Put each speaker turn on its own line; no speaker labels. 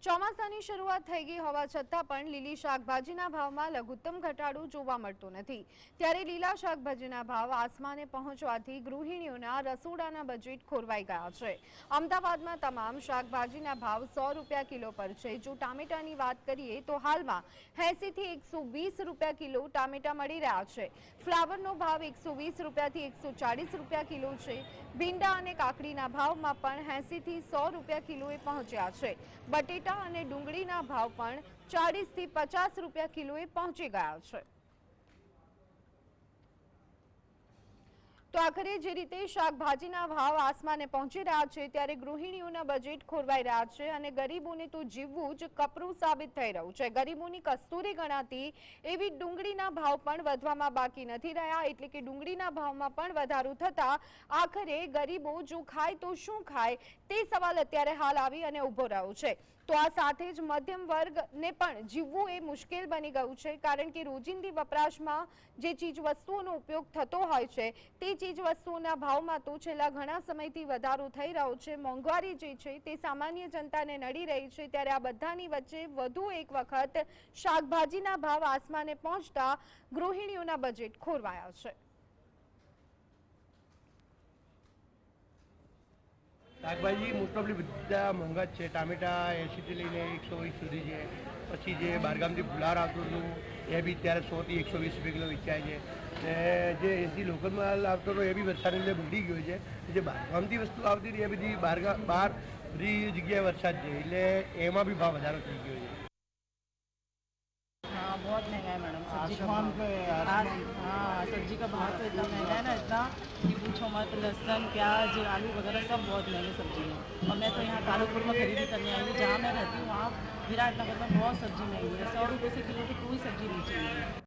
ચોમાસાની શરૂઆત થઈ ગઈ હોવા છતાં પણ લીલી શાકભાજીના ભાવમાં લઘુત્તમ ઘટાડો જોવા મળતો નથી। ત્યારે લીલા શાકભાજીના ભાવ આસમાને પહોંચવાથી ગૃહિણીઓના રસોડાના બજેટ ખોરવાઈ ગયા છે। અમદાવાદમાં તમામ શાકભાજીના ભાવ 100 રૂપિયા કિલો પર છે। જો ટામેટાની વાત કરીએ તો હાલમાં 80 થી 120 રૂપિયા કિલો ટામેટા મળી રહ્યા છે। ફ્લાવરનો ભાવ 120 રૂપિયાથી 140 રૂપિયા કિલો છે। ભીંડા અને કાકડીના ભાવમાં પણ 80 થી 100 રૂપિયા કિલોએ પહોંચ્યા છે। બટેટા અને ડુંગળીના ભાવ પણ 40 થી 50 રૂપિયા કિલોએ પહોંચી ગયા છે। તો આખરે જે રીતે શાકભાજીના ભાવ આસમાને પહોંચી રહ્યા છે ત્યારે ગૃહિણીઓના બજેટ ખોરવાઈ રહ્યા છે અને ગરીબોને તો જીવવું જ કપરું સાબિત થઈ રહ્યું છે। ગરીબોની કસ્તુરી ગણાતી એવી ડુંગળીના ભાવ પણ વધવામાં બાકી નથી રહ્યા, એટલે કે ડુંગળીના ભાવમાં પણ વધારો થતા આખરે ગરીબો જો ખાય તો શું ખાય તે સવાલ અત્યારે હાલ આવી અને ઊભો રહ્યો છે। તો આ સાથે જ મધ્યમ વર્ગને પણ જીવવું એ મુશ્કેલ બની ગયું છે, કારણ કે રોજિંદી વપરાશમાં જે ચીજ વસ્તુઓનો ઉપયોગ થતો હોય છે તે ચીજ વસ્તુઓના ભાવમાં તો છેલ્લા ઘણા સમયથી વધારો થઈ રહ્યો છે। મોંઘવારી જે છે તે સામાન્ય જનતાને નડી રહી છે, ત્યારે આ બધાની વચ્ચે વધુ એક વખત શાકભાજીના ભાવ આસમાને પહોંચતા ગૃહિણીઓના બજેટ ખોરવાયા છે।
શાકભાજી મોસ્ટ ઓફલી બધા મોંઘા જ છે। ટામેટા 80 થી લઈને 120 સુધી છે। પછી જે બહારગામથી ફુલાર આવતું હતું એ બી અત્યારે 100 થી 120 રૂપિયા કિલો વેચાય છે। ને જે એથી લોકલ માલ આવતો હતો એ બી વરસાદને લીધે બગડી ગયો છે। જે બહારગામથી વસ્તુ આવતી હતી એ બધી બહાર બધી જગ્યાએ વરસાદ છે, એટલે એમાં બી ભાવ વધારો થઈ ગયો છે।
हाँ, बहुत महंगा है मैडम सब्जी का भाव। हाँ, सब्जी का भाव तो इतना महंगा है ना, इतना कि पूछो मत। लहसुन, प्याज, आलू वगैरह सब बहुत महंगे सब्जी हैं। और मैं तो यहाँ कालूपुर में खरीदी करने आई हूँ, जहाँ मैं रहती हूँ वहाँ विराटनगर में बहुत सब्जी महंगी है। 100 रुपये से किलो की कोई सब्जी नहीं चाहिए।